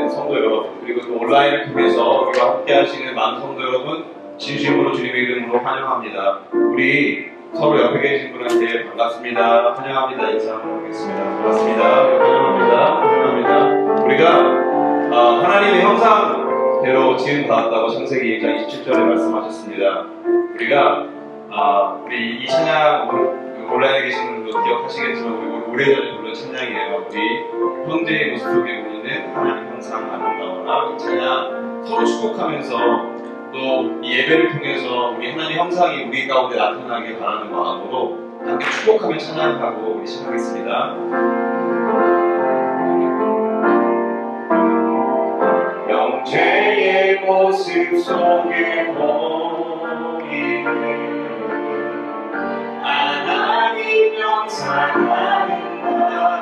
있는 성도 여러분, 그리고 또 온라인을 통해서 우리와 함께 하시는 많은 성도 여러분, 진심으로 주님의 이름으로 환영합니다. 우리 서로 옆에 계신 분한테 반갑습니다, 환영합니다 인사 한번 하겠습니다. 반갑습니다. 환영합니다. 환영합니다. 우리가 하나님의 형상대로 지음받았다고 창세기 2장 27절에 말씀하셨습니다. 우리가 우리 이 찬양 온라인에 계신 분들도 기억하시겠지만 우리 오래전에 부른 찬양이에요. 우리 형제의 모습 속에 보이는 하나님 형상 아름다워라. 이 찬양 서로 축복하면서 또 이 예배를 통해서 우리 하나님 형상이 우리 가운데 나타나길 바라는 마음으로 함께 축복하며 찬양하고 우리 시작하겠습니다. 형제의 모습 속에 보이는 하나님 형상 아름다워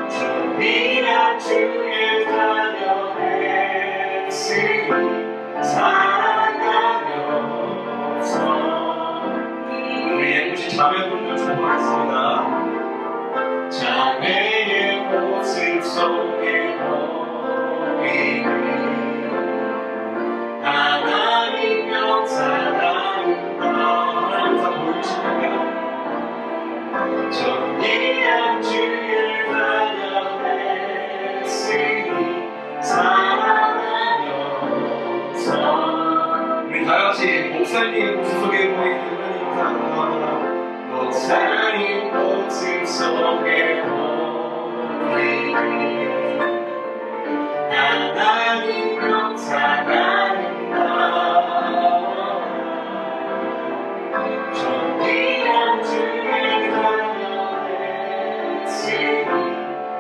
존귀한 주의 자녀 백성이 살아가면서 우리 예쁘신 자매분들 축복하겠습니다. 자매의 모습 속에 보이는 하나님 형상 항상 보이십니까? 존귀한 주의 자녀 백성이 살아가면서 우리 다같이 목사님의 모습 속에 보이는 하나님 형상 목사님 모습 속에 보이는 하나님 형상 아름다워 존귀한 주의 자녀 백성이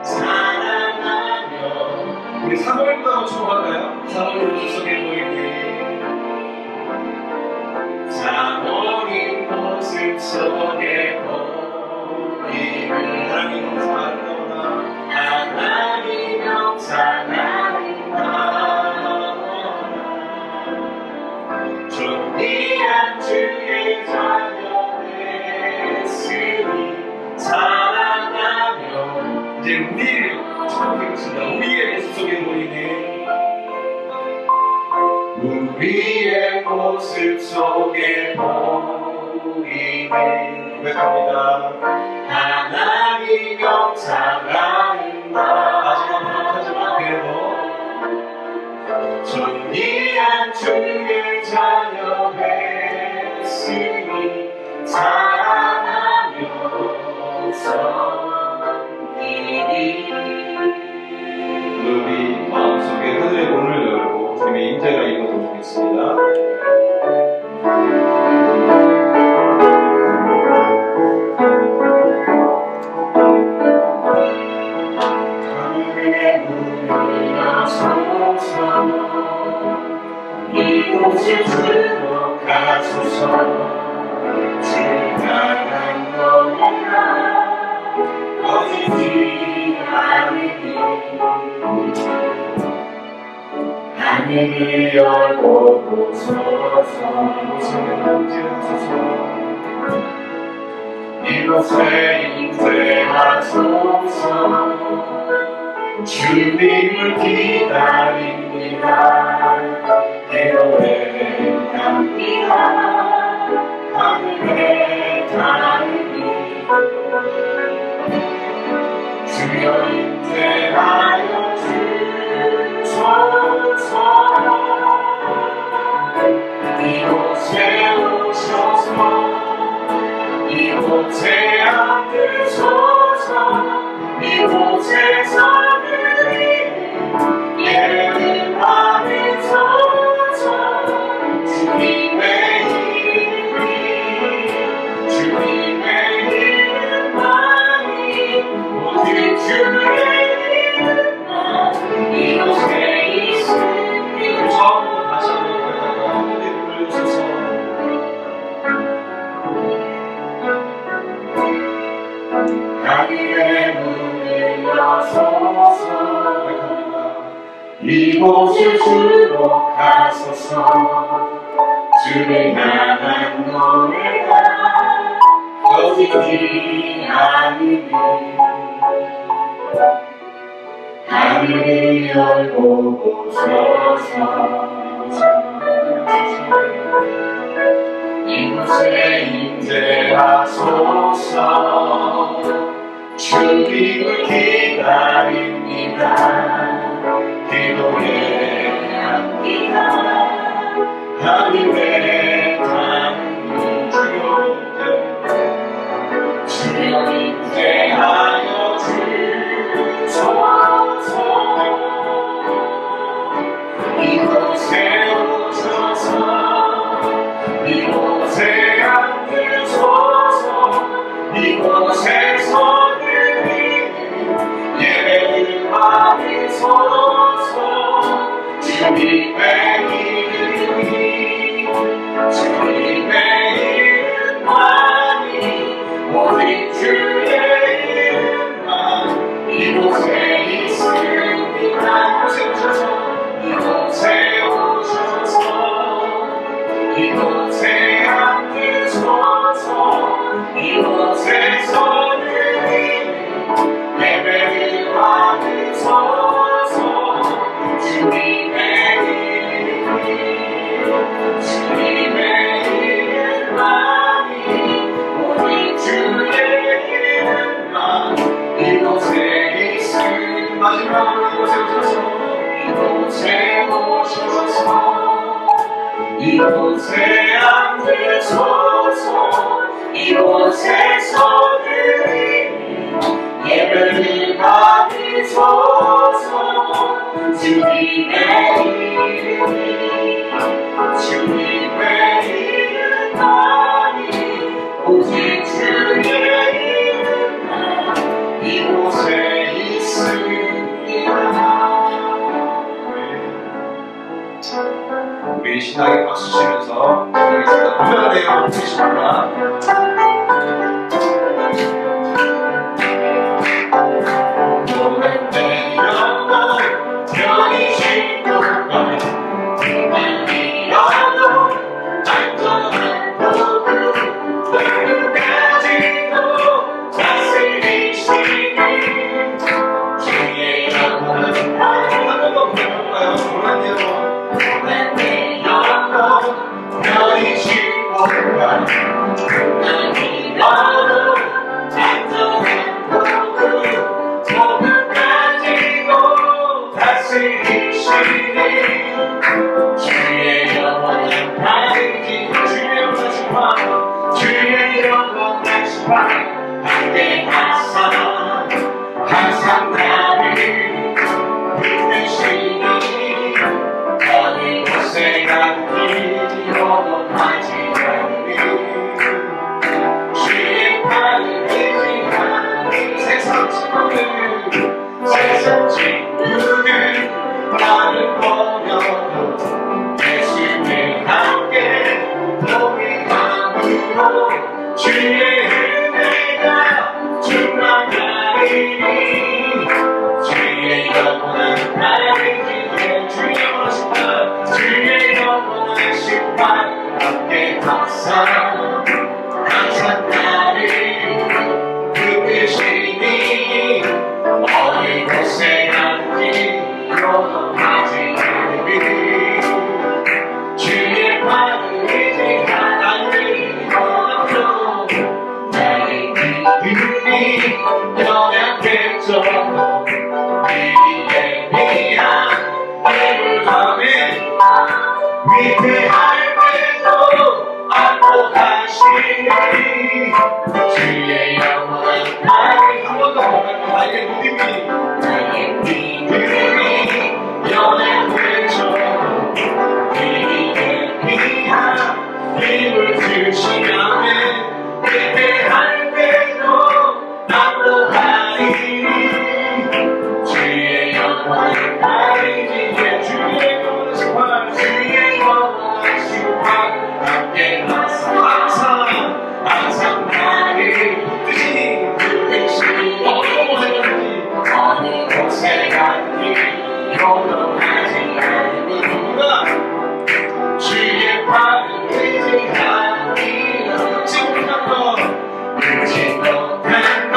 살아가며 우리 사모님도 한번 축복할까요? 사모님 모습 속에 보이는 사모님 모습 속에 보이는 하나님 형상 아름다워라. 하나님 형상 아름다워 존귀한 주의 자녀 백성이 살아가며 이제 우리를 축복하겠습니다. 우리의 모습 속에 보이는 우리의 모습 속에 보이는 고백합니다. 하나님 형상 아름다워 마지막 부탁하지만 그래도 존귀한 주의 자녀 백성이 살아가면서 우리 마음속에 하늘의 문을 열고 주님의 임재가 임하도록 하겠습니다. 하늘의 문을 여소서 이곳에 들어가소서 지나간 노래가 꺼지지 않으니 하늘을 열고 보소서 이곳에 임재하소서 주님을 기다립니다. 기도에 갑니다. 하늘에 닿으니 주여 임재하여 주소서 이곳에 오셔서 이곳에 앉으소서 이곳에서 예배를 받으소서 주님의 이름만이 오직 주의 이름만 이곳에 있으니 처음부터 다시 한번 고백하고 하늘의 문을 여셔서 하늘의 문을 여소서 이곳을 주목하소서 주를 향한 노래가 꺼지지 않으니 널 보고서서 이곳에 임재하소서. 주님을 기다립니다. 기도의 향기가 하늘에 닿는 주여. 주여 임재하여 주소서. 이곳에 오셔서 이곳에 앉으소서. 이곳에서 예배를 받으소서. 주님의 이름이 주님의 이름만이 오직 주의 이름만 이곳에 있습니다. 이곳에 오셔서 이곳에 앉으소서. 이곳에서 예배를 받으소서. 주님의 주님의 이름만이 오직 주의 이름만 이곳에 있으니 마지막으로 이곳에 오셔서 이곳에 앉으소서. 이곳에서 예배를 받으소서. 주님의 이름이 주님의 이름만이 오직 주의 이름만 이곳에 있습니다. 우리 신나게 박수 치면서 기도하겠습니다. 노래가 되어 주십니다. 항상 나를 부르시니 어느 곳에 갔니 영원하지 않는 주의 팔을 의지한 세상 친구들 나를 버려도 예수님 함께 동행함으로 주의 은혜가 충만하리니 주의 영원한 하나님께 주의 모습과 주의 영원한 심판 함께 항상 나를 붙드시니 어느 곳에 간지 영원하지 않으니 주의 팔을 의지하는 영원함으로 나의 믿음이 연약했죠. 위대할 때도 안복하시니 주의 영원한 나의 한 번도 못하는 나의 믿음이 연약했죠. 위대한 힘을 주시면 위대할 때도 안복하니 주의 영원한 나의 항상 나를 붙드시니 어느 곳에 갔니 영원하지 않으니 주의 팔을 의지하니 잊지 못한 것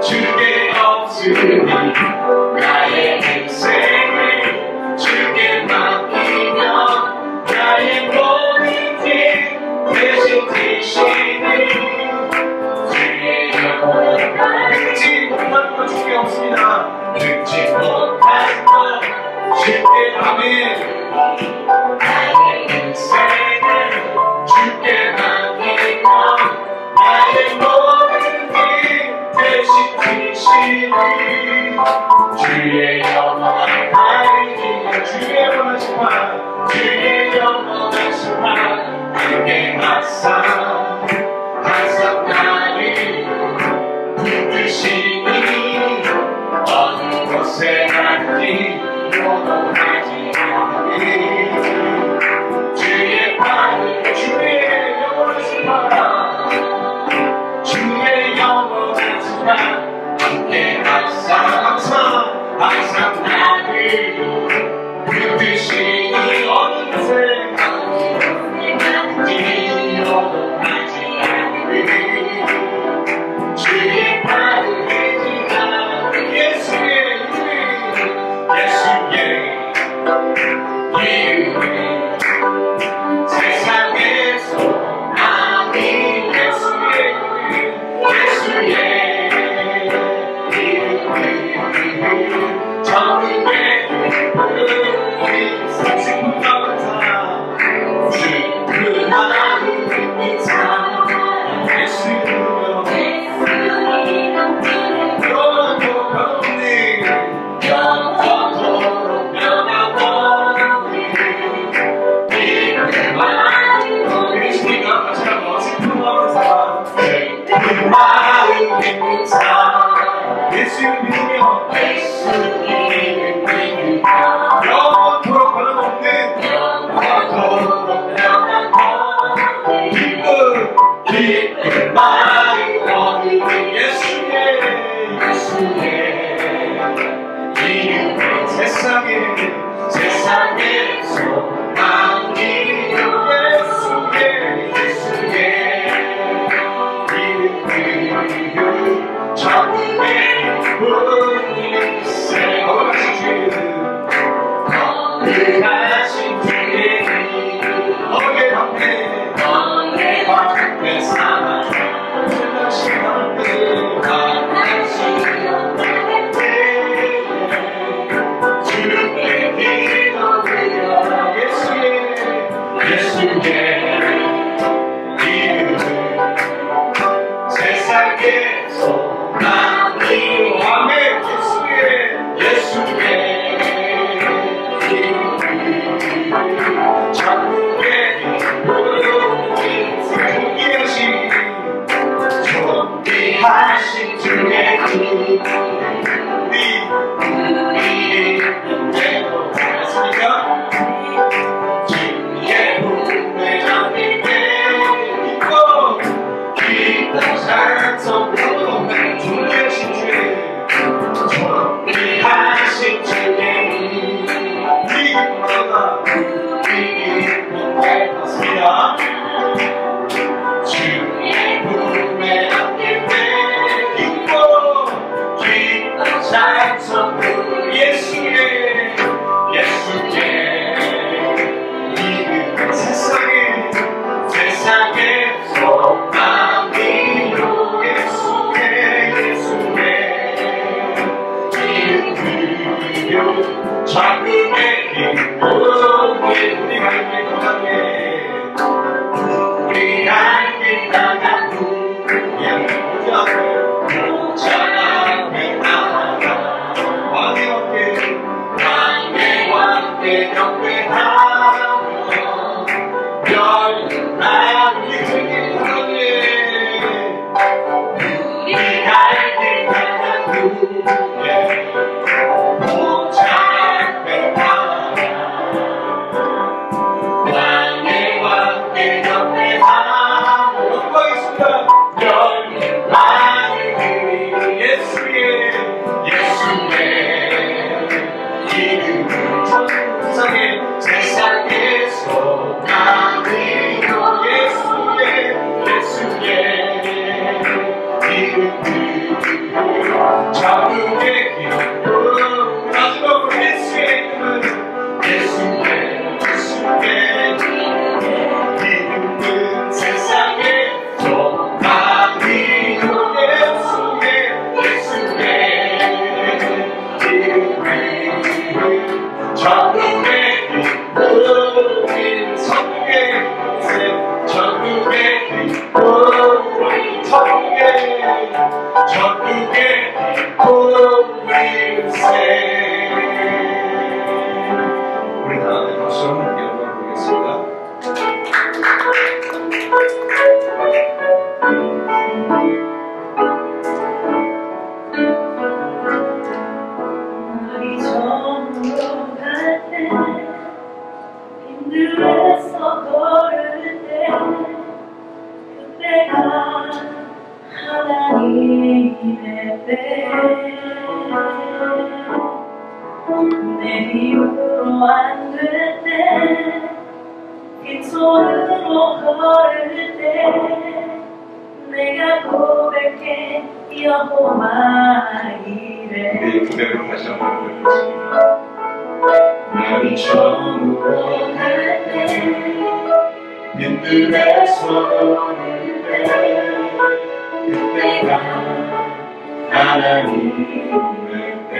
주께 없으니 나의 인생을 이끄시니 주의 영원한 하나님 주의 원하신 말 주의 영원하신 말 함께 항상 나를 붙드시니 어느 곳에 갔니 요동하지 않으니 주의 팔을 주의 영원하신 말 주의 영원하신 말 함께 항상 나를 붙드시니 어느 곳에 갔니 요동하지 않으니 주의 팔을 지나 예수의 이름이 세상에서 아닌 예수의 이름이 전국에 우리 슬픈 감사 그 마음 인사 예수 예수 믿으며 예수 믿으며 영원토록 변함없는 기쁜 마음 얻는 예수의 이름은 세상에서 남기는 예수의 이름은 전국에 우리세 거룩하신 주의 너의 방패 삼아 신하신 방패 주께 기도드려 예수의 이름은 세상에서 남기고 아멘 예수의 이름 전국에 존귀하신 주의 이름 우리 인대로 잘했습니까? 주의 품에 잠길 때 기뻐 찬송으로 존귀하신 주의 존귀하신 주의 우리 기쁨마다 맞습니다. 주의 품에 안길 때 기뻐 찬송으로 예수의 이름 세상에서 남기로 예수의 이름 자금의 기쁨이 우리가 있는 건강에 우리가 있는 나가 누구야 보자매 나가 왕과 함께 경배하며 별난 우리 주님 건강에 우리가 있는 나가 누구야 보자매 나가 왕과 함께 경배하며 영광이십니다. 별난 예수의 이름은 세상에서 나누어 예수의 이름은 전국에 돌릴세. 우리 다 함께 박수로 함께 영광 보겠습니다. 우리 저물어 갈 때, 힘들어서 걸을 때, 그때가 하나님의 때. 내 힘으로 안 될 때, 빈손으로 걸을 때, 내가 고백해 여호와 이래. 우리 고백으로 다시 한번 보여주겠습니다. 나를 처음으로 갈 때, 힘들어서 걸을 때, 그때가 하나님의 때.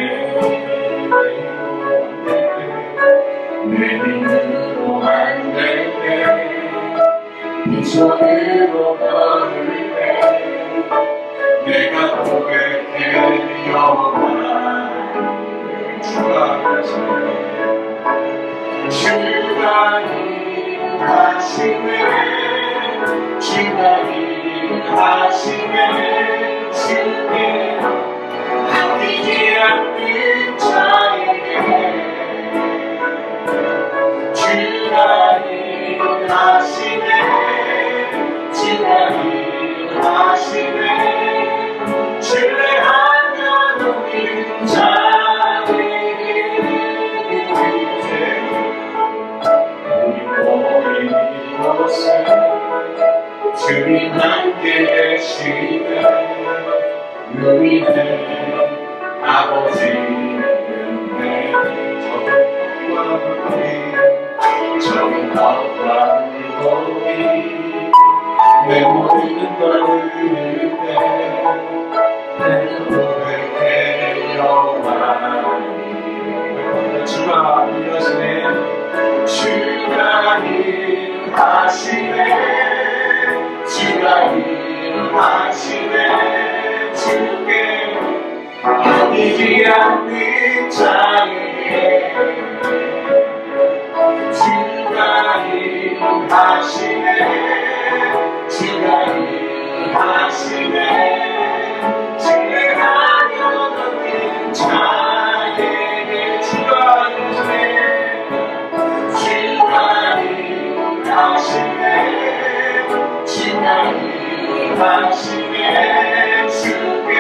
내 힘으로 안 될 때, 빈손으로 걸을 때, 내가 고백해 여호와 주가 하시네. 주가 일하시네. 주가 일하시네. 주께 아끼지 않는 자에게 주가 일하시네. 주가 일하시네. 신뢰하며 누린 자에게 우리 모인 곳에 주님 함께 계시네. 누리네 아버지 은혜. 적은 떡과 물고기 내 모든 걸 흐르네. 내가 고백해 여호와 주가 일하시네. 주가 일하시네. 주가 일하시네. 주께 아끼지 않는 자에게 주가 일하시네. 주가 일하시네. 신뢰하며 넘긴 자에게 주가 일하시네. 주가 일하시네. 주가 일하시네. 주께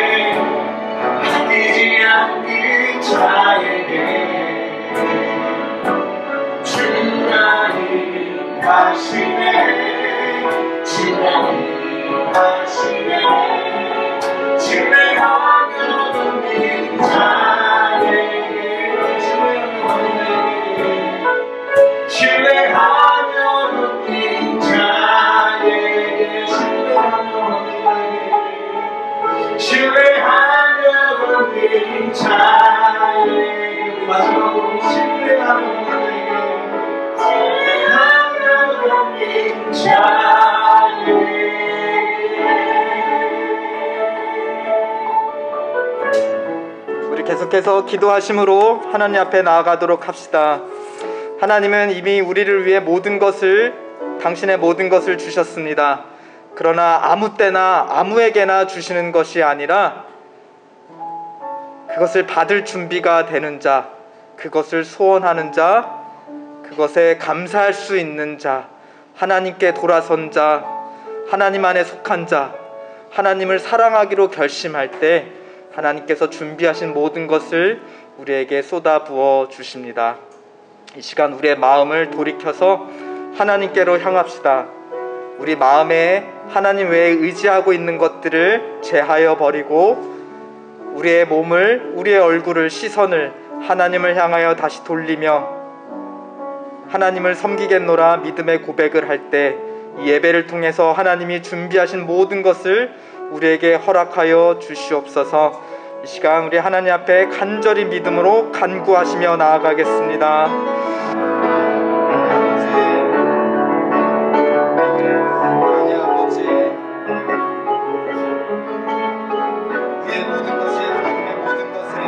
아끼지 않는 자에게 주가 일하시네. 주가 일하시네. 신뢰하며 넘긴 자에게 신뢰하며 넘긴 자에게 신뢰하며 넘긴 자에게 마지막으로 신뢰하며 넘긴 자에게. 우리 계속해서 기도하심으로 하나님 앞에 나아가도록 합시다. 하나님은 이미 우리를 위해 당신의 모든 것을 주셨습니다. 그러나 아무 때나 아무에게나 주시는 것이 아니라 그것을 받을 준비가 되는 자, 그것을 소원하는 자, 그것에 감사할 수 있는 자, 하나님께 돌아선 자, 하나님 안에 속한 자, 하나님을 사랑하기로 결심할 때 하나님께서 준비하신 모든 것을 우리에게 쏟아부어 주십니다. 이 시간 우리의 마음을 돌이켜서 하나님께로 향합시다. 우리 마음에 하나님 외에 의지하고 있는 것들을 제하여 버리고 우리의 몸을, 우리의 얼굴을, 시선을 하나님을 향하여 다시 돌리며 하나님을 섬기겠노라 믿음의 고백을 할 때 이 예배를 통해서 하나님이 준비하신 모든 것을 우리에게 허락하여 주시옵소서. 이 시간 우리 하나님 앞에 간절히 믿음으로 간구하시며 나아가겠습니다. 하나님 아버지, 우리의 모든 것이 하나님의 모든 것을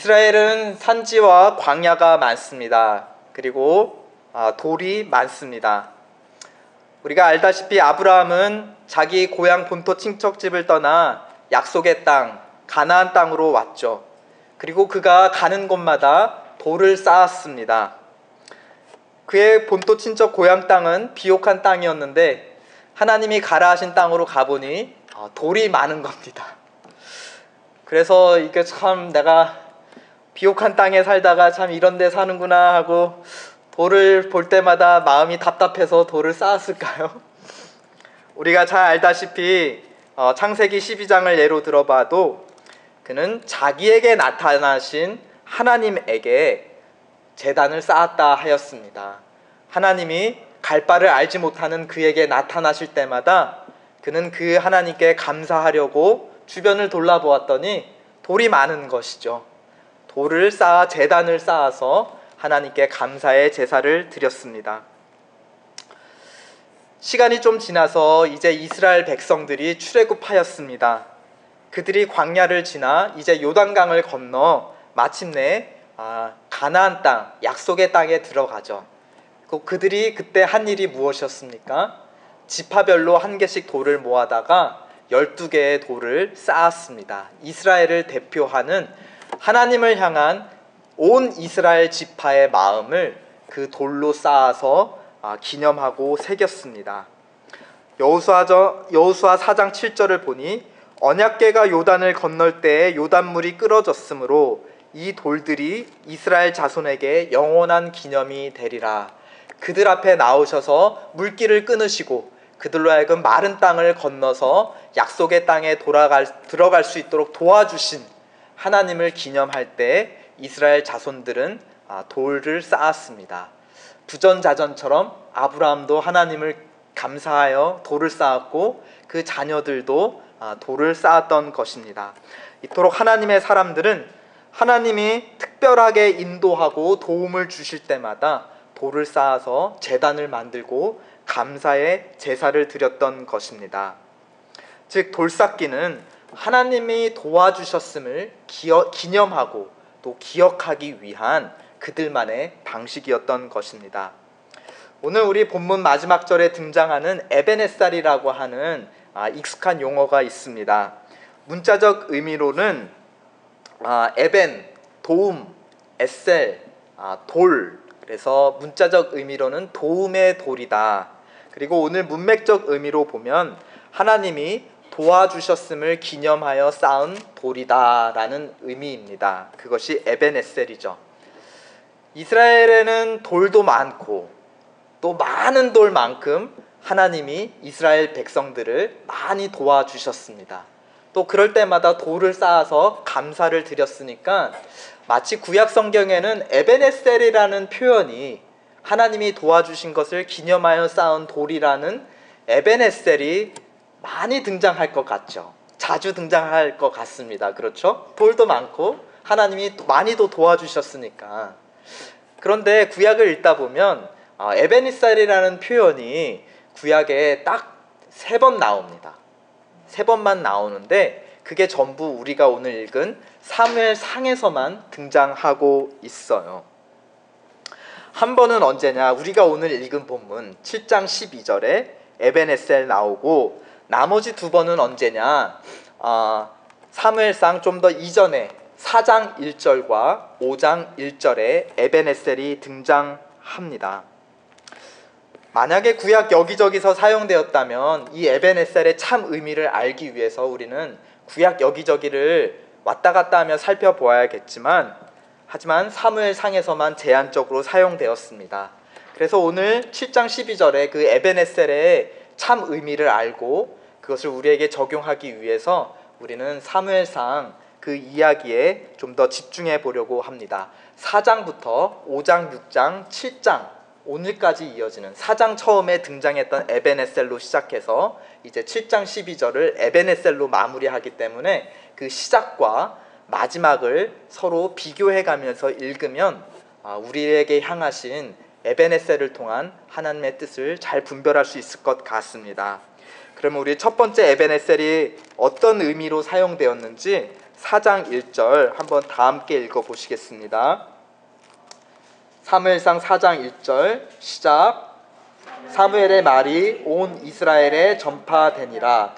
이스라엘은 산지와 광야가 많습니다. 그리고 돌이 많습니다. 우리가 알다시피 아브라함은 자기 고향 본토 친척집을 떠나 약속의 땅, 가나안 땅으로 왔죠. 그리고 그가 가는 곳마다 돌을 쌓았습니다. 그의 본토 친척 고향 땅은 비옥한 땅이었는데 하나님이 가라 하신 땅으로 가보니 돌이 많은 겁니다. 그래서 이게 참 내가 비옥한 땅에 살다가 참 이런 데 사는구나 하고 돌을 볼 때마다 마음이 답답해서 돌을 쌓았을까요? 우리가 잘 알다시피 창세기 12장을 예로 들어봐도 그는 자기에게 나타나신 하나님에게 제단을 쌓았다 하였습니다. 하나님이 갈 바를 알지 못하는 그에게 나타나실 때마다 그는 그 하나님께 감사하려고 주변을 돌아보았더니 돌이 많은 것이죠. 돌을 쌓아 제단을 쌓아서 하나님께 감사의 제사를 드렸습니다. 시간이 좀 지나서 이제 이스라엘 백성들이 출애굽하였습니다. 그들이 광야를 지나 이제 요단강을 건너 마침내 가나안 땅, 약속의 땅에 들어가죠. 그들이 그때 한 일이 무엇이었습니까? 지파별로 한 개씩 돌을 모아다가 12개의 돌을 쌓았습니다. 이스라엘을 대표하는 하나님을 향한 온 이스라엘 지파의 마음을 그 돌로 쌓아서 기념하고 새겼습니다. 여호수아 4장 7절을 보니 언약궤가 요단을 건널 때에 요단물이 끓어졌으므로 이 돌들이 이스라엘 자손에게 영원한 기념이 되리라. 그들 앞에 나오셔서 물길을 끊으시고 그들로 하여금 마른 땅을 건너서 약속의 땅에 들어갈 수 있도록 도와주신 하나님을 기념할 때 이스라엘 자손들은 돌을 쌓았습니다. 부전자전처럼 아브라함도 하나님을 감사하여 돌을 쌓았고 그 자녀들도 돌을 쌓았던 것입니다. 이토록 하나님의 사람들은 하나님이 특별하게 인도하고 도움을 주실 때마다 돌을 쌓아서 제단을 만들고 감사의 제사를 드렸던 것입니다. 즉 돌쌓기는 하나님이 도와주셨음을 기념하고 또 기억하기 위한 그들만의 방식이었던 것입니다. 오늘 우리 본문 마지막 절에 등장하는 에벤에살이라고 하는 익숙한 용어가 있습니다. 문자적 의미로는 에벤, 도움, 에셀, 돌. 그래서 문자적 의미로는 도움의 돌이다. 그리고 오늘 문맥적 의미로 보면 하나님이 도와주셨음을 기념하여 쌓은 돌이다라는 의미입니다. 그것이 에벤에셀이죠. 이스라엘에는 돌도 많고 또 많은 돌만큼 하나님이 이스라엘 백성들을 많이 도와주셨습니다. 또 그럴 때마다 돌을 쌓아서 감사를 드렸으니까 마치 구약 성경에는 에벤에셀이라는 표현이 하나님이 도와주신 것을 기념하여 쌓은 돌이라는 에벤에셀이 많이 등장할 것 같죠. 자주 등장할 것 같습니다. 그렇죠? 돌도 많고 하나님이 많이도 도와주셨으니까. 그런데 구약을 읽다 보면 에벤에셀이라는 표현이 구약에 딱 3번 나옵니다. 3번만 나오는데 그게 전부 우리가 오늘 읽은 사무엘상에서만 등장하고 있어요. 한 번은 언제냐? 우리가 오늘 읽은 본문 7장 12절에 에벤에셀 나오고 나머지 2번은 언제냐? 사무엘상 좀 더 이전에 4장 1절과 5장 1절에 에벤에셀이 등장합니다. 만약에 구약 여기저기서 사용되었다면 이 에벤에셀의 참 의미를 알기 위해서 우리는 구약 여기저기를 왔다 갔다 하며 살펴보아야겠지만 하지만 사무엘상에서만 제한적으로 사용되었습니다. 그래서 오늘 7장 12절에 그 에벤에셀의 참 의미를 알고 그것을 우리에게 적용하기 위해서 우리는 사무엘상 그 이야기에 좀 더 집중해 보려고 합니다. 4장부터 5장, 6장, 7장 오늘까지 이어지는 4장 처음에 등장했던 에벤에셀로 시작해서 이제 7장 12절을 에벤에셀로 마무리하기 때문에 그 시작과 마지막을 서로 비교해가면서 읽으면 우리에게 향하신 에벤에셀을 통한 하나님의 뜻을 잘 분별할 수 있을 것 같습니다. 그러면 우리 첫 번째 에벤에셀이 어떤 의미로 사용되었는지 4장 1절 한번 다 함께 읽어보시겠습니다. 사무엘상 4장 1절 시작. 사무엘의 말이 온 이스라엘에 전파되니라.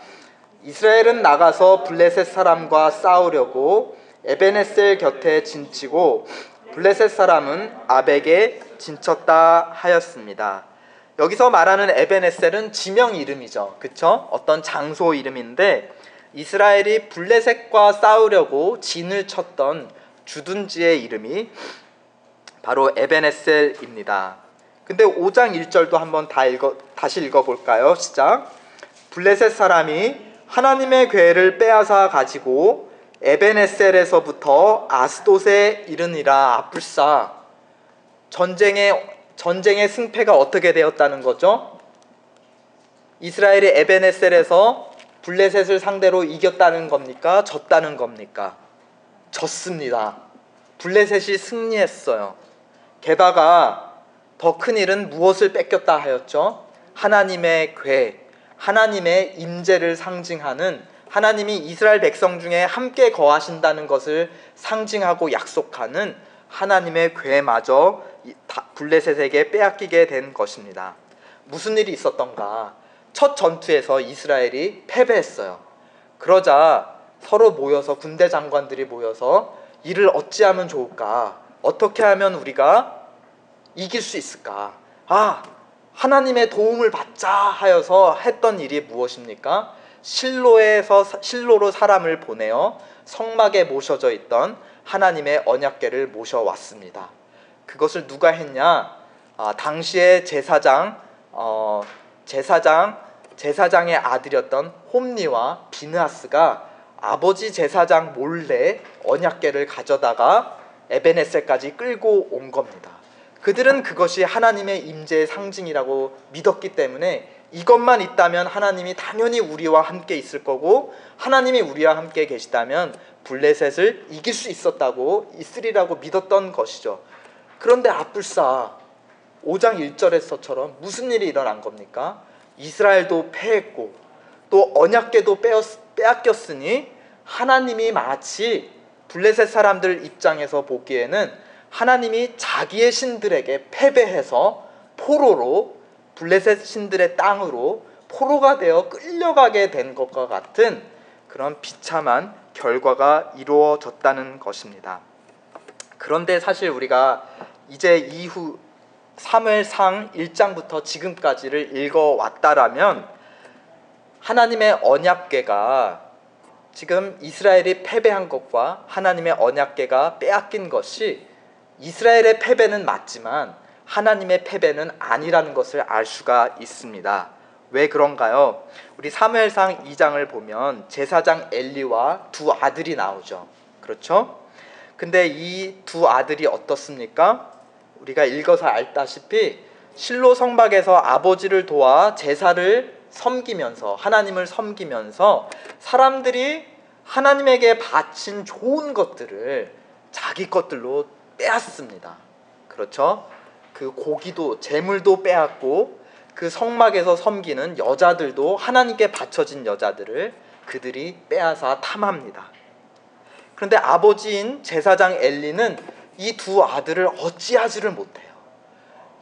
이스라엘은 나가서 블레셋 사람과 싸우려고 에벤에셀 곁에 진치고 블레셋 사람은 아벡에 진쳤다 하였습니다. 여기서 말하는 에벤에셀은 지명 이름이죠. 그쵸? 어떤 장소 이름인데 이스라엘이 블레셋과 싸우려고 진을 쳤던 주둔지의 이름이 바로 에벤에셀입니다. 근데 5장 1절도 한번 다시 읽어볼까요? 시작. 블레셋 사람이 하나님의 궤를 빼앗아 가지고 에벤에셀에서부터 아스돗에 이르니라. 아뿔싸. 전쟁의 승패가 어떻게 되었다는 거죠? 이스라엘이 에벤에셀에서 블레셋을 상대로 이겼다는 겁니까? 졌다는 겁니까? 졌습니다. 블레셋이 승리했어요. 게다가 더 큰 일은 무엇을 뺏겼다 하였죠? 하나님의 궤, 하나님의 임재를 상징하는, 하나님이 이스라엘 백성 중에 함께 거하신다는 것을 상징하고 약속하는 하나님의 궤마저 블레셋에게 빼앗기게 된 것입니다. 무슨 일이 있었던가? 첫 전투에서 이스라엘이 패배했어요. 그러자 서로 모여서, 군대 장관들이 모여서 이를 어찌하면 좋을까? 어떻게 하면 우리가 이길 수 있을까? 하나님의 도움을 받자 하여서 했던 일이 무엇입니까? 실로로 사람을 보내어 성막에 모셔져 있던 하나님의 언약궤를 모셔왔습니다. 그것을 누가 했냐? 당시의 제사장의 아들이었던 홈니와 비느하스가 아버지 제사장 몰래 언약궤를 가져다가 에벤에셀까지 끌고 온 겁니다. 그들은 그것이 하나님의 임재의 상징이라고 믿었기 때문에 이것만 있다면 하나님이 당연히 우리와 함께 있을 거고, 하나님이 우리와 함께 계시다면 블레셋을 이길 수 있으리라고 믿었던 것이죠. 그런데 아뿔싸 5장 1절에서처럼 무슨 일이 일어난 겁니까? 이스라엘도 패했고 또 언약궤도 빼앗겼으니 하나님이 마치 블레셋 사람들 입장에서 보기에는 하나님이 자기의 신들에게 패배해서 포로로, 블레셋 신들의 땅으로 포로가 되어 끌려가게 된 것과 같은 그런 비참한 결과가 이루어졌다는 것입니다. 그런데 사실 우리가 이제 이후 사무엘상 1장부터 지금까지를 읽어왔다라면 하나님의 언약궤가 지금 이스라엘이 패배한 것과 하나님의 언약궤가 빼앗긴 것이 이스라엘의 패배는 맞지만 하나님의 패배는 아니라는 것을 알 수가 있습니다. 왜 그런가요? 우리 사무엘상 2장을 보면 제사장 엘리와 두 아들이 나오죠. 그렇죠? 근데 이 두 아들이 어떻습니까? 우리가 읽어서 알다시피 실로 성막에서 아버지를 도와 제사를 섬기면서, 하나님을 섬기면서 사람들이 하나님에게 바친 좋은 것들을 자기 것들로 빼앗습니다. 그렇죠? 그 고기도, 제물도 빼앗고 그 성막에서 섬기는 여자들도, 하나님께 바쳐진 여자들을 그들이 빼앗아 탐합니다. 그런데 아버지인 제사장 엘리는 이 두 아들을 어찌하지를 못해요.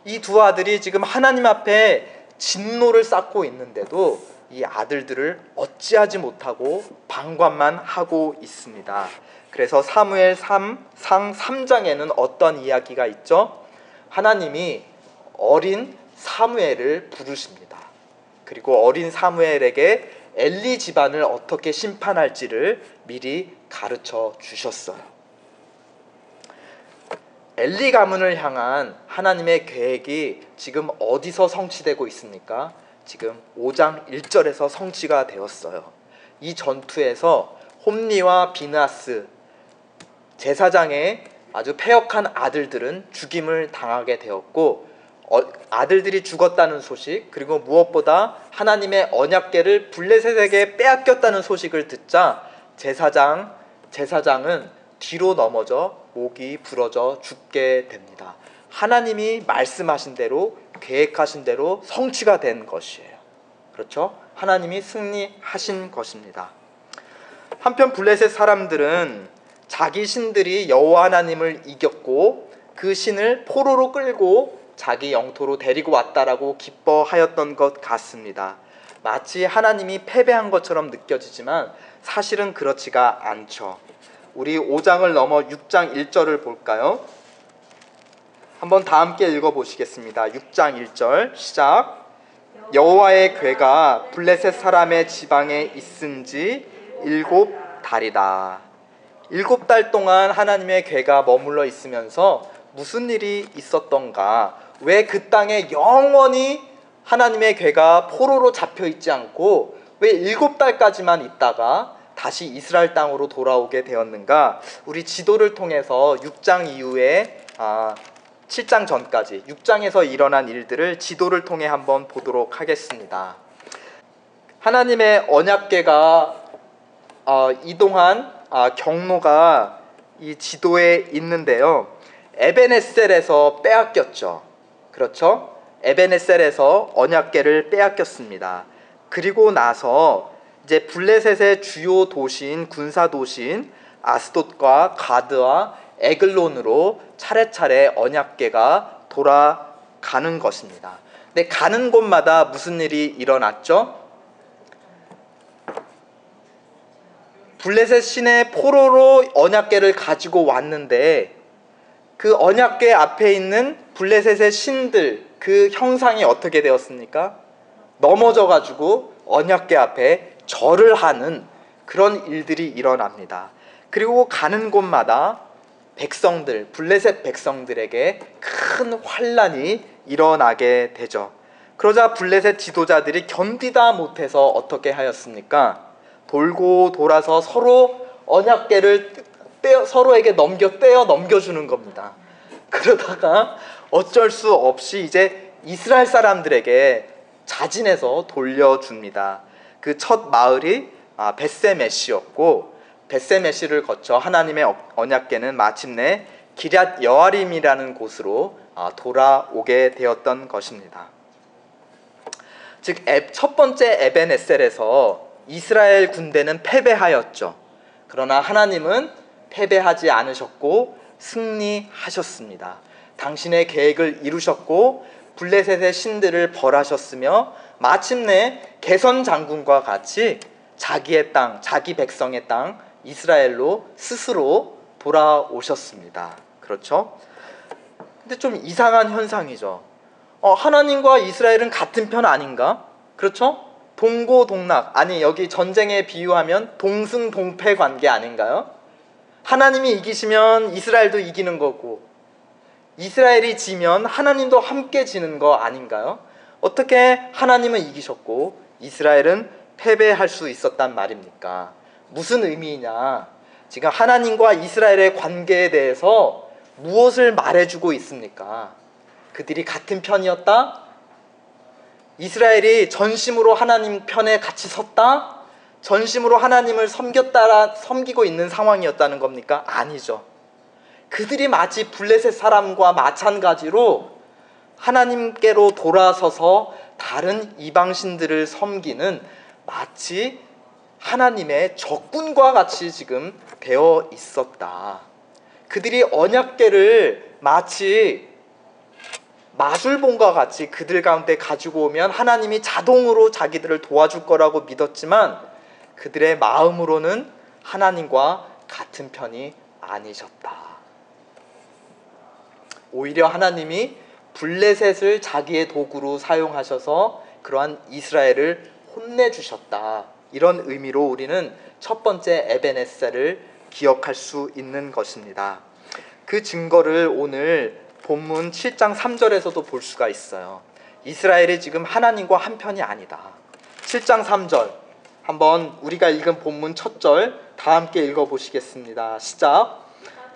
이 두 아들이 지금 하나님 앞에 진노를 쌓고 있는데도 이 아들들을 어찌하지 못하고 방관만 하고 있습니다. 그래서 사무엘상 3장에는 어떤 이야기가 있죠? 하나님이 어린 사무엘을 부르십니다. 그리고 어린 사무엘에게 엘리 집안을 어떻게 심판할지를 미리 가르쳐 주셨어요. 엘리 가문을 향한 하나님의 계획이 지금 어디서 성취되고 있습니까? 지금 5장 1절에서 성취가 되었어요. 이 전투에서 홈니와 비느하스 제사장의 아주 패역한 아들들은 죽임을 당하게 되었고, 아들들이 죽었다는 소식, 그리고 무엇보다 하나님의 언약궤를 블레셋에게 빼앗겼다는 소식을 듣자 제사장은 뒤로 넘어져 목이 부러져 죽게 됩니다. 하나님이 말씀하신 대로, 계획하신 대로 성취가 된 것이에요. 그렇죠? 하나님이 승리하신 것입니다. 한편 블레셋 사람들은 자기 신들이 여호와 하나님을 이겼고 그 신을 포로로 끌고 자기 영토로 데리고 왔다라고 기뻐하였던 것 같습니다. 마치 하나님이 패배한 것처럼 느껴지지만 사실은 그렇지가 않죠. 우리 5장을 넘어 6장 1절을 볼까요? 한번 다 함께 읽어보시겠습니다. 6장 1절 시작. 여호와의 궤가 블레셋 사람의 지방에 있은지 7달이다. 7달 동안 하나님의 궤가 머물러 있으면서 무슨 일이 있었던가? 왜 그 땅에 영원히 하나님의 궤가 포로로 잡혀 있지 않고 왜 7달까지만 있다가 다시 이스라엘 땅으로 돌아오게 되었는가? 우리 지도를 통해서 6장 이후에 7장 전까지 6장에서 일어난 일들을 지도를 통해 한번 보도록 하겠습니다. 하나님의 언약궤가 이동한 경로가 이 지도에 있는데요. 에벤에셀에서 빼앗겼죠. 그렇죠? 에벤에셀에서 언약궤를 빼앗겼습니다. 그리고 나서 이제 블레셋의 주요 도시인 군사 도시인 아스돗과 가드와 에글론으로 차례차례 언약궤가 돌아가는 것입니다. 근데 가는 곳마다 무슨 일이 일어났죠? 블레셋 신의 포로로 언약궤를 가지고 왔는데 그 언약궤 앞에 있는 블레셋의 신들 그 형상이 어떻게 되었습니까? 넘어져 가지고 언약궤 앞에 절을 하는 그런 일들이 일어납니다. 그리고 가는 곳마다 백성들, 블레셋 백성들에게 큰 환란이 일어나게 되죠. 그러자 블레셋 지도자들이 견디다 못해서 어떻게 하였습니까? 돌고 돌아서 서로 언약궤를 서로에게 떼어 넘겨주는 겁니다. 그러다가 어쩔 수 없이 이제 이스라엘 사람들에게 자진해서 돌려줍니다. 그 첫 마을이 벳세메시였고 벳세메시를 거쳐 하나님의 언약궤는 마침내 기럇 여아림이라는 곳으로 돌아오게 되었던 것입니다. 즉 첫 번째 에벤에셀에서 이스라엘 군대는 패배하였죠. 그러나 하나님은 패배하지 않으셨고 승리하셨습니다. 당신의 계획을 이루셨고 블레셋의 신들을 벌하셨으며 마침내 게선 장군과 같이 자기의 땅, 자기 백성의 땅 이스라엘로 스스로 돌아오셨습니다. 그렇죠? 근데 좀 이상한 현상이죠. 하나님과 이스라엘은 같은 편 아닌가? 그렇죠? 동고동락, 아니 여기 전쟁에 비유하면 동승동패 관계 아닌가요? 하나님이 이기시면 이스라엘도 이기는 거고 이스라엘이 지면 하나님도 함께 지는 거 아닌가요? 어떻게 하나님은 이기셨고 이스라엘은 패배할 수 있었단 말입니까? 무슨 의미이냐? 지금 하나님과 이스라엘의 관계에 대해서 무엇을 말해주고 있습니까? 그들이 같은 편이었다? 이스라엘이 전심으로 하나님 편에 같이 섰다? 전심으로 하나님을 섬기고 있는 상황이었다는 겁니까? 아니죠. 그들이 마치 블레셋 사람과 마찬가지로 하나님께로 돌아서서 다른 이방신들을 섬기는 마치 하나님의 적군과 같이 지금 되어 있었다. 그들이 언약궤를 마치 마술본과 같이 그들 가운데 가지고 오면 하나님이 자동으로 자기들을 도와줄 거라고 믿었지만 그들의 마음으로는 하나님과 같은 편이 아니셨다. 오히려 하나님이 블레셋을 자기의 도구로 사용하셔서 그러한 이스라엘을 혼내주셨다. 이런 의미로 우리는 첫 번째 에벤에셀을 기억할 수 있는 것입니다. 그 증거를 오늘 본문 7장 3절에서도 볼 수가 있어요. 이스라엘이 지금 하나님과 한 편이 아니다. 7장 3절 한번 우리가 읽은 본문 첫 절 다 함께 읽어보시겠습니다. 시작.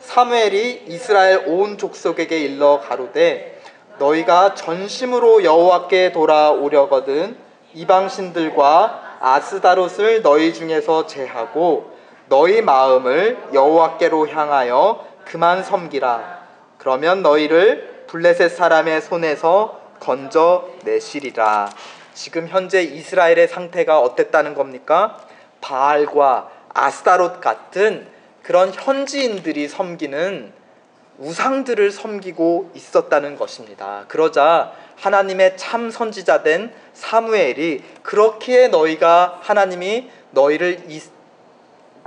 사무엘이 이스라엘 온 족속에게 일러 가로되 너희가 전심으로 여호와께 돌아오려거든 이방신들과 아스다롯을 너희 중에서 제하고 너희 마음을 여호와께로 향하여 그만 섬기라. 그러면 너희를 블레셋 사람의 손에서 건져내시리라. 지금 현재 이스라엘의 상태가 어땠다는 겁니까? 바알과 아스타롯 같은 그런 현지인들이 섬기는 우상들을 섬기고 있었다는 것입니다. 그러자 하나님의 참 선지자된 사무엘이 그렇기에 너희가 하나님이 너희를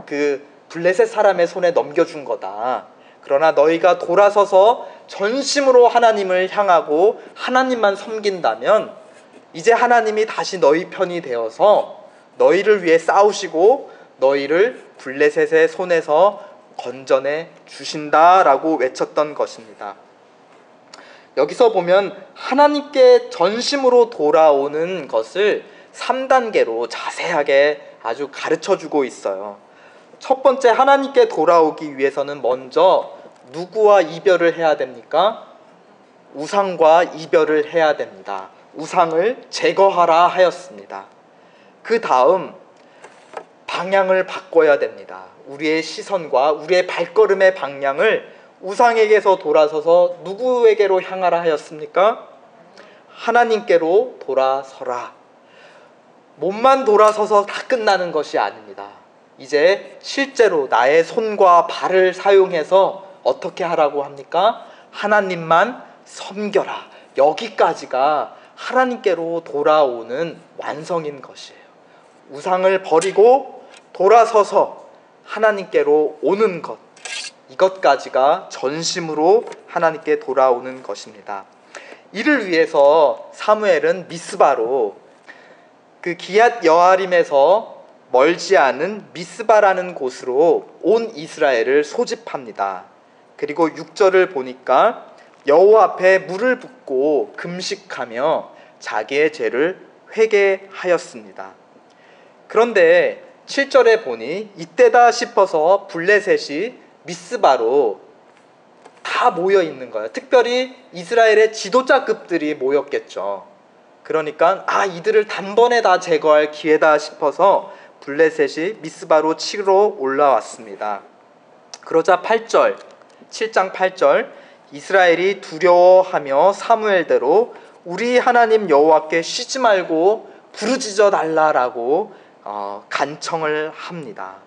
그 블레셋 사람의 손에 넘겨준 거다. 그러나 너희가 돌아서서 전심으로 하나님을 향하고 하나님만 섬긴다면 이제 하나님이 다시 너희 편이 되어서 너희를 위해 싸우시고 너희를 블레셋의 손에서 건져내 주신다라고 외쳤던 것입니다. 여기서 보면 하나님께 전심으로 돌아오는 것을 3단계로 자세하게 아주 가르쳐주고 있어요. 첫 번째, 하나님께 돌아오기 위해서는 먼저 누구와 이별을 해야 됩니까? 우상과 이별을 해야 됩니다. 우상을 제거하라 하였습니다. 그 다음 방향을 바꿔야 됩니다. 우리의 시선과 우리의 발걸음의 방향을 우상에게서 돌아서서 누구에게로 향하라 하였습니까? 하나님께로 돌아서라. 몸만 돌아서서 다 끝나는 것이 아닙니다. 이제 실제로 나의 손과 발을 사용해서 어떻게 하라고 합니까? 하나님만 섬겨라. 여기까지가 하나님께로 돌아오는 완성인 것이에요. 우상을 버리고 돌아서서 하나님께로 오는 것, 이것까지가 전심으로 하나님께 돌아오는 것입니다. 이를 위해서 사무엘은 미스바로 그 기얏 여아림에서 멀지 않은 미스바라는 곳으로 온 이스라엘을 소집합니다. 그리고 6절을 보니까 여호와 앞에 물을 붓고 금식하며 자기의 죄를 회개하였습니다. 그런데 7절에 보니 이때다 싶어서 블레셋이 미스바로 다 모여 있는 거예요. 특별히 이스라엘의 지도자급들이 모였겠죠. 그러니까 이들을 단번에 다 제거할 기회다 싶어서 블레셋이 미스바로 치러 올라왔습니다. 그러자 8절, 7장 8절, 이스라엘이 두려워하며 사무엘대로 우리 하나님 여호와께 쉬지 말고 부르짖어 달라라고 간청을 합니다.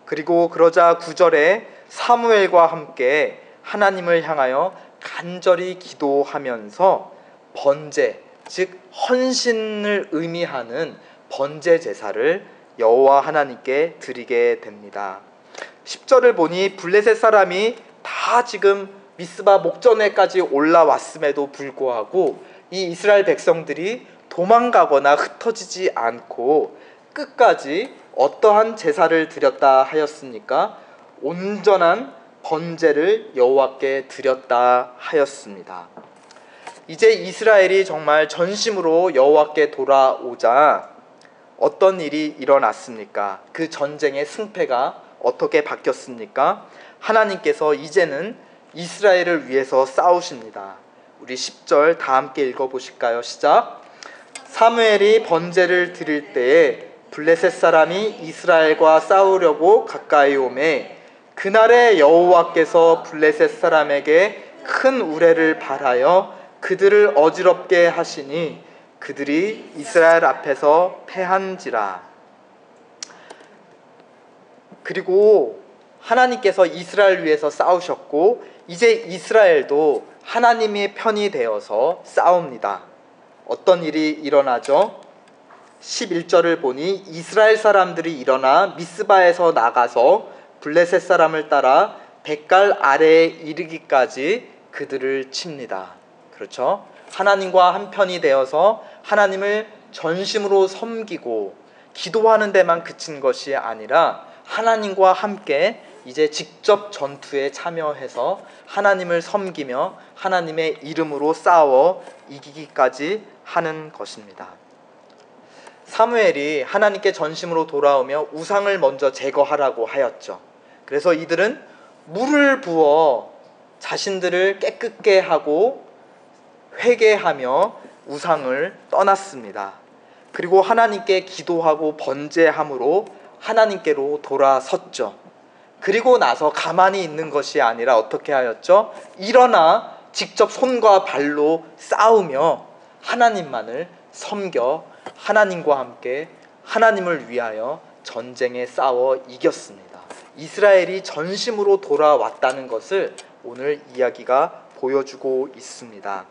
그리고 그러자 9절에 사무엘과 함께 하나님을 향하여 간절히 기도하면서 번제, 즉 헌신을 의미하는 번제 제사를 여호와 하나님께 드리게 됩니다. 10절을 보니 블레셋 사람이 다 지금 미스바 목전에까지 올라왔음에도 불구하고 이 이스라엘 백성들이 도망가거나 흩어지지 않고 끝까지 어떠한 제사를 드렸다 하였습니까? 온전한 번제를 여호와께 드렸다 하였습니다. 이제 이스라엘이 정말 전심으로 여호와께 돌아오자 어떤 일이 일어났습니까? 그 전쟁의 승패가 어떻게 바뀌었습니까? 하나님께서 이제는 이스라엘을 위해서 싸우십니다. 우리 10절 다 함께 읽어보실까요? 시작. 사무엘이 번제를 드릴 때에 블레셋 사람이 이스라엘과 싸우려고 가까이 오매 그날에 여호와께서 블레셋 사람에게 큰 우레를 발하여 그들을 어지럽게 하시니 그들이 이스라엘 앞에서 패한지라. 그리고 하나님께서 이스라엘 위해서 싸우셨고 이제 이스라엘도 하나님의 편이 되어서 싸웁니다. 어떤 일이 일어나죠? 11절을 보니 이스라엘 사람들이 일어나 미스바에서 나가서 블레셋 사람을 따라 백갈 아래에 이르기까지 그들을 칩니다. 그렇죠? 하나님과 한편이 되어서 하나님을 전심으로 섬기고 기도하는 데만 그친 것이 아니라 하나님과 함께 이제 직접 전투에 참여해서 하나님을 섬기며 하나님의 이름으로 싸워 이기기까지 하는 것입니다. 사무엘이 하나님께 전심으로 돌아오며 우상을 먼저 제거하라고 하였죠. 그래서 이들은 물을 부어 자신들을 깨끗게 하고 회개하며 우상을 떠났습니다. 그리고 하나님께 기도하고 번제함으로 하나님께로 돌아섰죠. 그리고 나서 가만히 있는 것이 아니라 어떻게 하였죠? 일어나 직접 손과 발로 싸우며 하나님만을 섬겨 하나님과 함께 하나님을 위하여 전쟁에 싸워 이겼습니다. 이스라엘이 전심으로 돌아왔다는 것을 오늘 이야기가 보여주고 있습니다.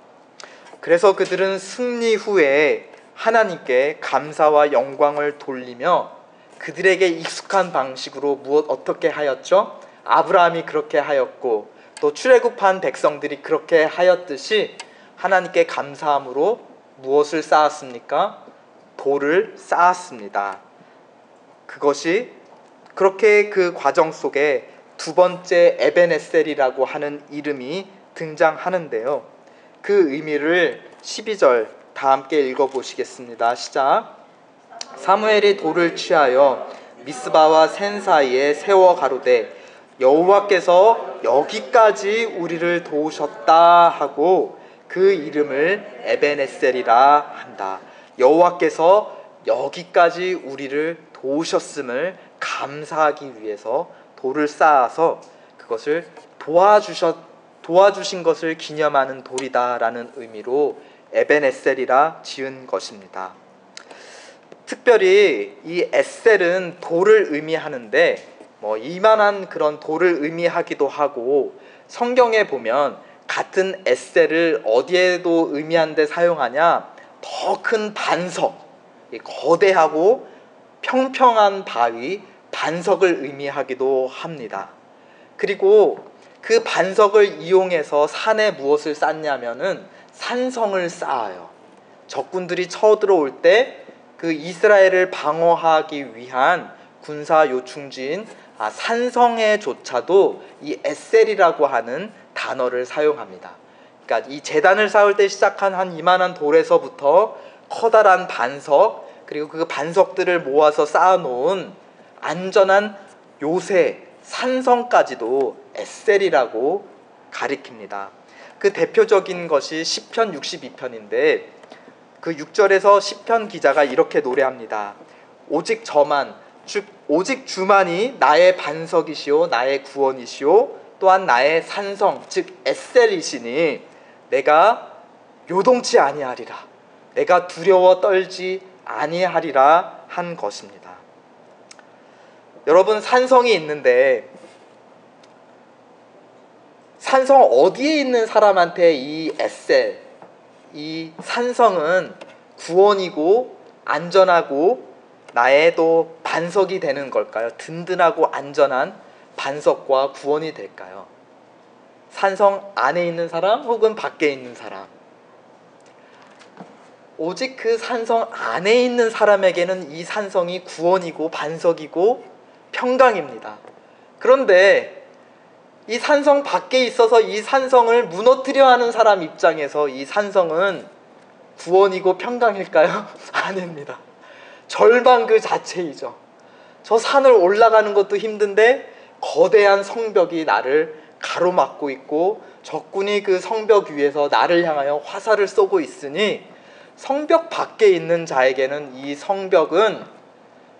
그래서 그들은 승리 후에 하나님께 감사와 영광을 돌리며 그들에게 익숙한 방식으로 어떻게 하였죠? 아브라함이 그렇게 하였고 또 출애굽한 백성들이 그렇게 하였듯이 하나님께 감사함으로 무엇을 쌓았습니까? 돌을 쌓았습니다. 그것이 그렇게 그 과정 속에 두 번째 에벤에셀이라고 하는 이름이 등장하는데요. 그 의미를 12절 다 함께 읽어보시겠습니다. 시작. 사무엘이 돌을 취하여 미스바와 센 사이에 세워 가로되 여호와께서 여기까지 우리를 도우셨다 하고 그 이름을 에벤에셀이라 한다. 여호와께서 여기까지 우리를 도우셨음을 감사하기 위해서 돌을 쌓아서 그것을 도와주신 것을 기념하는 돌이다라는 의미로 에벤에셀이라 지은 것입니다. 특별히 이 에셀은 돌을 의미하는데 이만한 그런 돌을 의미하기도 하고 성경에 보면 같은 에셀을 어디에도 의미하는데 사용하냐? 더 큰 반석, 거대하고 평평한 바위, 반석을 의미하기도 합니다. 그리고 그 반석을 이용해서 산에 무엇을 쌓냐면은 산성을 쌓아요. 적군들이 쳐들어올 때 그 이스라엘을 방어하기 위한 군사 요충지인 산성에조차도 이 에셀이라고 하는 단어를 사용합니다. 그러니까 이 제단을 쌓을 때 시작한 한 이만한 돌에서부터 커다란 반석, 그리고 그 반석들을 모아서 쌓아놓은 안전한 요새, 산성까지도 에셀이라고 가리킵니다. 그 대표적인 것이 시편 62편인데 그 6절에서 시편 기자가 이렇게 노래합니다. 오직 저만, 즉 오직 주만이 나의 반석이시오 나의 구원이시오 또한 나의 산성 즉 에셀이시니 내가 요동치 아니하리라, 내가 두려워 떨지 아니하리라 한 것입니다. 여러분, 산성이 있는데 산성 어디에 있는 사람한테 이 에셀, 이 산성은 구원이고 안전하고 나의 또 반석이 되는 걸까요? 든든하고 안전한 반석과 구원이 될까요? 산성 안에 있는 사람 혹은 밖에 있는 사람? 오직 그 산성 안에 있는 사람에게는 이 산성이 구원이고 반석이고 평강입니다. 그런데 이 산성 밖에 있어서 이 산성을 무너뜨려 하는 사람 입장에서 이 산성은 구원이고 평강일까요? 아닙니다. 절망 그 자체이죠. 저 산을 올라가는 것도 힘든데 거대한 성벽이 나를 가로막고 있고 적군이 그 성벽 위에서 나를 향하여 화살을 쏘고 있으니 성벽 밖에 있는 자에게는 이 성벽은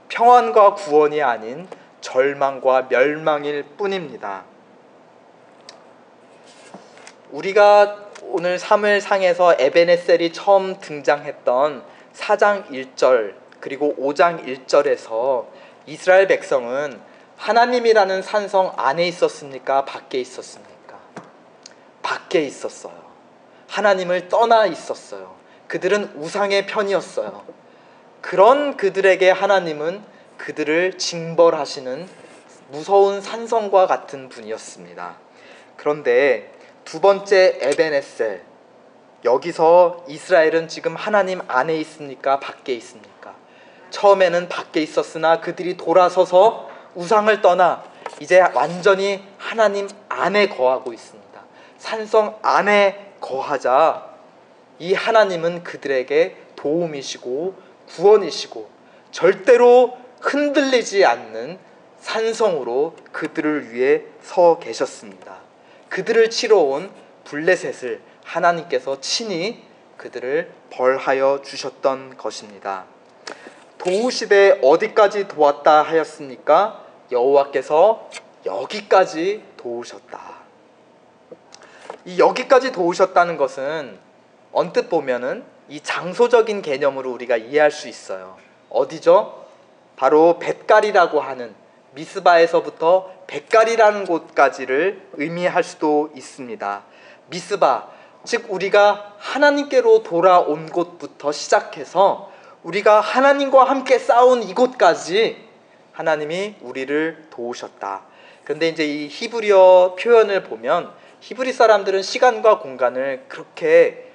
평안과 구원이 아닌 절망과 멸망일 뿐입니다. 우리가 오늘 사무엘상에서 에벤에셀이 처음 등장했던 4장 1절 그리고 5장 1절에서 이스라엘 백성은 하나님이라는 산성 안에 있었습니까? 밖에 있었습니까? 밖에 있었어요. 하나님을 떠나 있었어요. 그들은 우상의 편이었어요. 그런 그들에게 하나님은 그들을 징벌하시는 무서운 산성과 같은 분이었습니다. 그런데 두 번째 에벤에셀, 여기서 이스라엘은 지금 하나님 안에 있습니까? 밖에 있습니까? 처음에는 밖에 있었으나 그들이 돌아서서 우상을 떠나 이제 완전히 하나님 안에 거하고 있습니다. 산성 안에 거하자 이 하나님은 그들에게 도움이시고 구원이시고 절대로 흔들리지 않는 산성으로 그들을 위해 서 계셨습니다. 그들을 치러 온 블레셋을 하나님께서 친히 그들을 벌하여 주셨던 것입니다. 도우시되 어디까지 도왔다 하였습니까? 여호와께서 여기까지 도우셨다. 이 여기까지 도우셨다는 것은 언뜻 보면은 이 장소적인 개념으로 우리가 이해할 수 있어요. 어디죠? 바로 벳갈이라고 하는 미스바에서부터 벳갈이라는 곳까지를 의미할 수도 있습니다. 미스바, 즉 우리가 하나님께로 돌아온 곳부터 시작해서 우리가 하나님과 함께 싸운 이곳까지 하나님이 우리를 도우셨다. 그런데 이제 이 히브리어 표현을 보면 히브리 사람들은 시간과 공간을 그렇게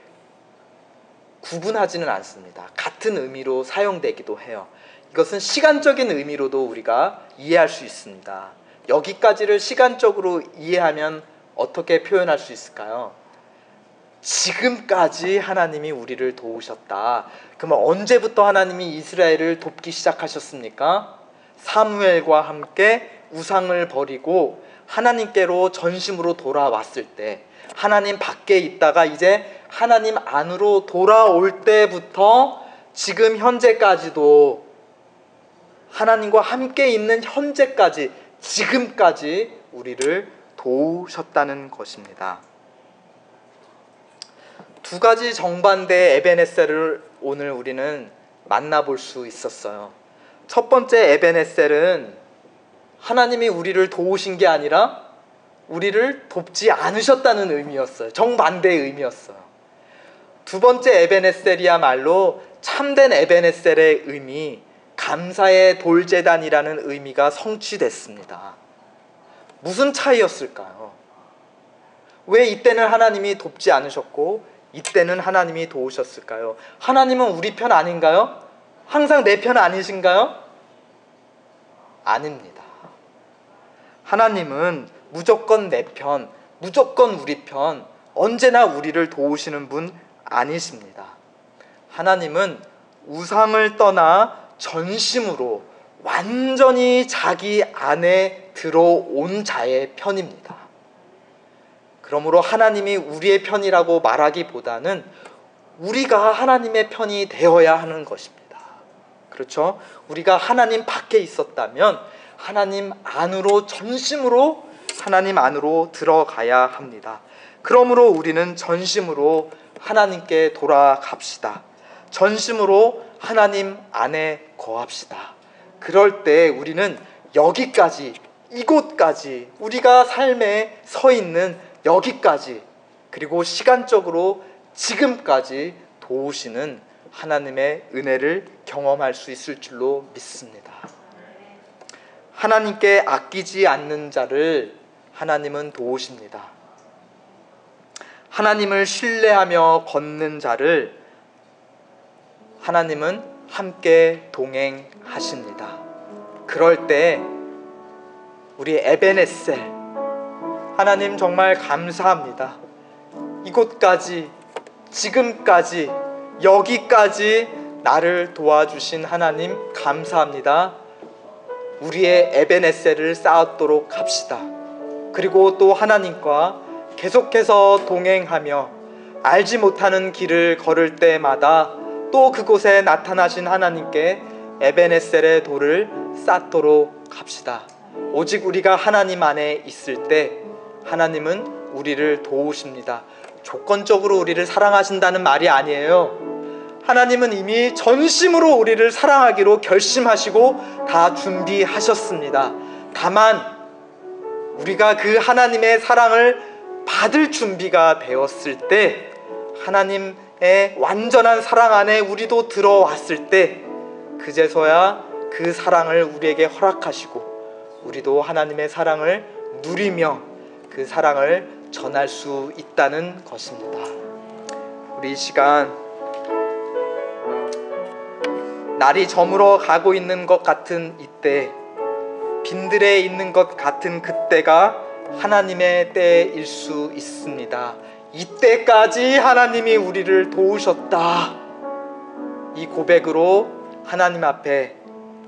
구분하지는 않습니다. 같은 의미로 사용되기도 해요. 이것은 시간적인 의미로도 우리가 이해할 수 있습니다. 여기까지를 시간적으로 이해하면 어떻게 표현할 수 있을까요? 지금까지 하나님이 우리를 도우셨다. 그러면 언제부터 하나님이 이스라엘을 돕기 시작하셨습니까? 사무엘과 함께 우상을 버리고 하나님께로 전심으로 돌아왔을 때, 하나님 밖에 있다가 이제 하나님 안으로 돌아올 때부터 지금 현재까지도 하나님과 함께 있는 현재까지, 지금까지 우리를 도우셨다는 것입니다. 두 가지 정반대의 에벤에셀을 오늘 우리는 만나볼 수 있었어요. 첫 번째 에벤에셀은 하나님이 우리를 도우신 게 아니라 우리를 돕지 않으셨다는 의미였어요. 정반대의 의미였어요. 두 번째 에벤에셀이야말로 참된 에벤에셀의 의미, 감사의 돌제단이라는 의미가 성취됐습니다. 무슨 차이였을까요? 왜 이때는 하나님이 돕지 않으셨고 이때는 하나님이 도우셨을까요? 하나님은 우리 편 아닌가요? 항상 내 편 아니신가요? 아닙니다. 하나님은 무조건 내 편, 무조건 우리 편, 언제나 우리를 도우시는 분 아니십니다. 하나님은 우상을 떠나 전심으로 완전히 자기 안에 들어온 자의 편입니다. 그러므로 하나님이 우리의 편이라고 말하기보다는 우리가 하나님의 편이 되어야 하는 것입니다. 그렇죠? 우리가 하나님 밖에 있었다면 하나님 안으로 전심으로 하나님 안으로 들어가야 합니다. 그러므로 우리는 전심으로 하나님께 돌아갑시다. 전심으로 하나님 안에 거합시다. 그럴 때 우리는 여기까지, 이곳까지, 우리가 삶에 서 있는 여기까지, 그리고 시간적으로 지금까지 도우시는 하나님의 은혜를 경험할 수 있을 줄로 믿습니다. 하나님께 아끼지 않는 자를 하나님은 도우십니다. 하나님을 신뢰하며 걷는 자를 하나님은 함께 동행하십니다. 그럴 때 우리 에벤에셀, 하나님 정말 감사합니다. 이곳까지, 지금까지, 여기까지 나를 도와주신 하나님 감사합니다. 우리의 에벤에셀을 쌓도록 합시다. 그리고 또 하나님과 계속해서 동행하며 알지 못하는 길을 걸을 때마다 또 그곳에 나타나신 하나님께 에벤에셀의 돌을 쌓도록 합시다. 오직 우리가 하나님 안에 있을 때 하나님은 우리를 도우십니다. 조건적으로 우리를 사랑하신다는 말이 아니에요. 하나님은 이미 전심으로 우리를 사랑하기로 결심하시고 다 준비하셨습니다. 다만 우리가 그 하나님의 사랑을 받을 준비가 되었을 때, 하나님의 완전한 사랑 안에 우리도 들어왔을 때, 그제서야 그 사랑을 우리에게 허락하시고 우리도 하나님의 사랑을 누리며 그 사랑을 전할 수 있다는 것입니다. 우리 이 시간 날이 저물어 가고 있는 것 같은 이때, 빈들에 있는 것 같은 그때가 하나님의 때일 수 있습니다. 이때까지 하나님이 우리를 도우셨다. 이 고백으로 하나님 앞에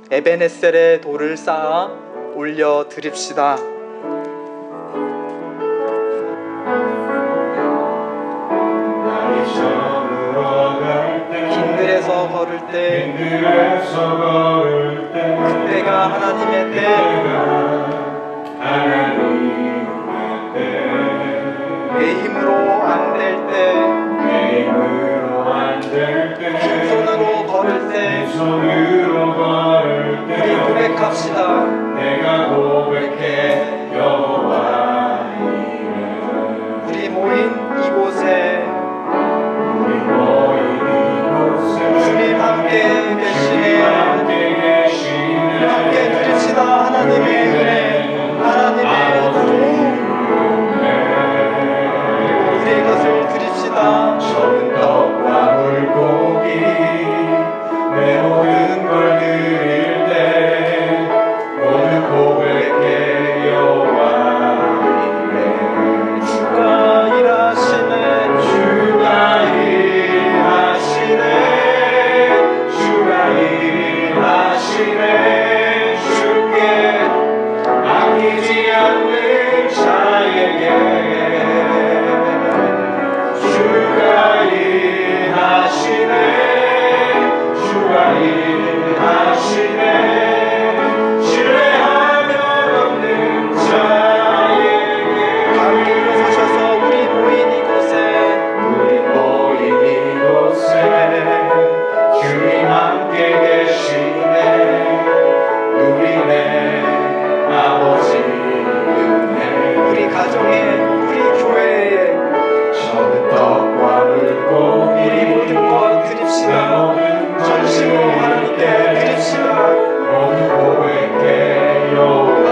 에벤에셀의 돌을 쌓아 올려드립시다. 빈들에서 걸을 때 그때가 하나님의 때, 내 힘으로 안 될 때, 빈손으로 걸을 때, 우리 고백합시다. 내가 고백해 여호와 이름. 우리 모인 이곳에 우리 모인 이곳에 주님 함께 계시네. 함께 드립시다. 하나님의 은혜, 하나님의 도움, 그리고 우리의 것을 드립시다. 적은 떡과 물고기 내 모든 걸 드릴 때 모두 고백해 여호와 이름. 주가 일하시네. 주가 일하시네. 주가 일하시네. 주께 아끼지 않는 자에게 주가 일하시네. 주가 일하시네. 신뢰하며 얻는 자에게 함께 일어서셔서 우리 모인 이곳에 우리 모인 이곳에 주님 함께 계시네. 누리네 아버지 은혜. 우리 가정에, 우리 교회에 적은 떡과 물고기 우리 모든 것 내 드립시다. 모든 전심으로 하나님께 드립시다. 모두 고백해 여호와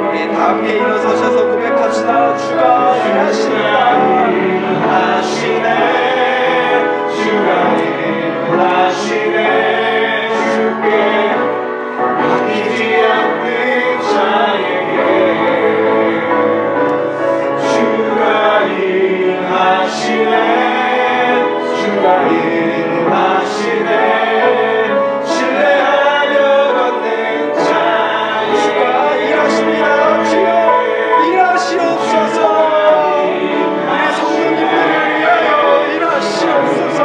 우리 다 함께 일어서셔서 고백합시다. 주가 일하시다. 일하시네. 주가 일하시네. 주께 아끼지 않는 자에게 주가 일하시네. 주가 일하시네. 신뢰하며 걷는 자에게 주가 일하십니다. 주여 일하시옵소서. 우리 성도님들을 위하여 일하시옵소서.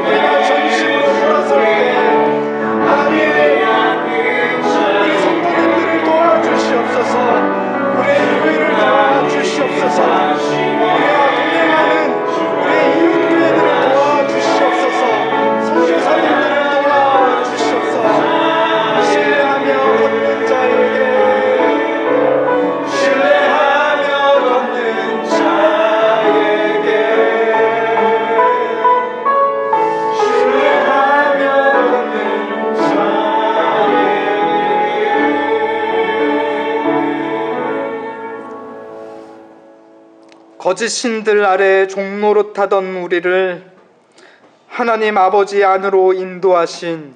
우리가 전심으로 돌아설 때 우리 성도님들을 도와주시옵소서. 우리의 교회를 도와주시옵소서. 우리와 동행하는 우리의 이웃교회들을 도와주시옵소서. 선교사님들을 도와주시옵소서. 신뢰하며 걷는 자에게 신뢰하며 걷는 자에게 신뢰하며 걷는 자에게 거짓 신들 아래 종노릇하던 우리를 하나님 아버지 안으로 인도하신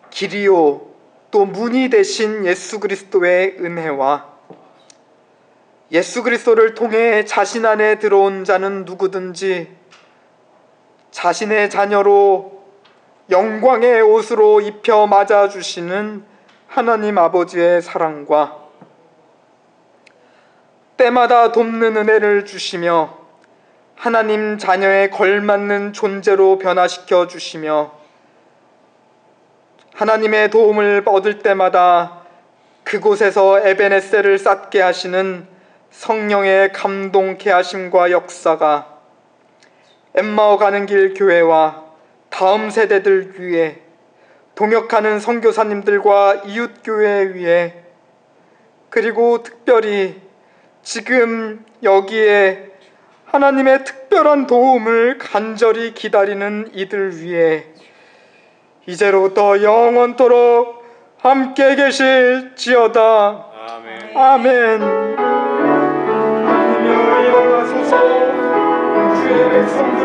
길이요 또 문이 되신 예수 그리스도의 은혜와 예수 그리스도를 통해 자신 안에 들어온 자는 누구든지 자신의 자녀로 영광의 옷으로 입혀 맞아주시는 하나님 아버지의 사랑과 때마다 돕는 은혜를 주시며 하나님 자녀에 걸맞는 존재로 변화시켜 주시며 하나님의 도움을 얻을 때마다 그곳에서 에베네셀을 쌓게 하시는 성령의 감동케 하심과 역사가 엠마오 가는 길 교회와 다음 세대들 위해 동역하는 선교사님들과 이웃교회 위에 그리고 특별히 지금 여기에 하나님의 특별한 도움을 간절히 기다리는 이들 위해 이제로부터 영원토록 함께 계실지어다. 아멘. 아멘. 하나님여 일어나소서. 주의 백성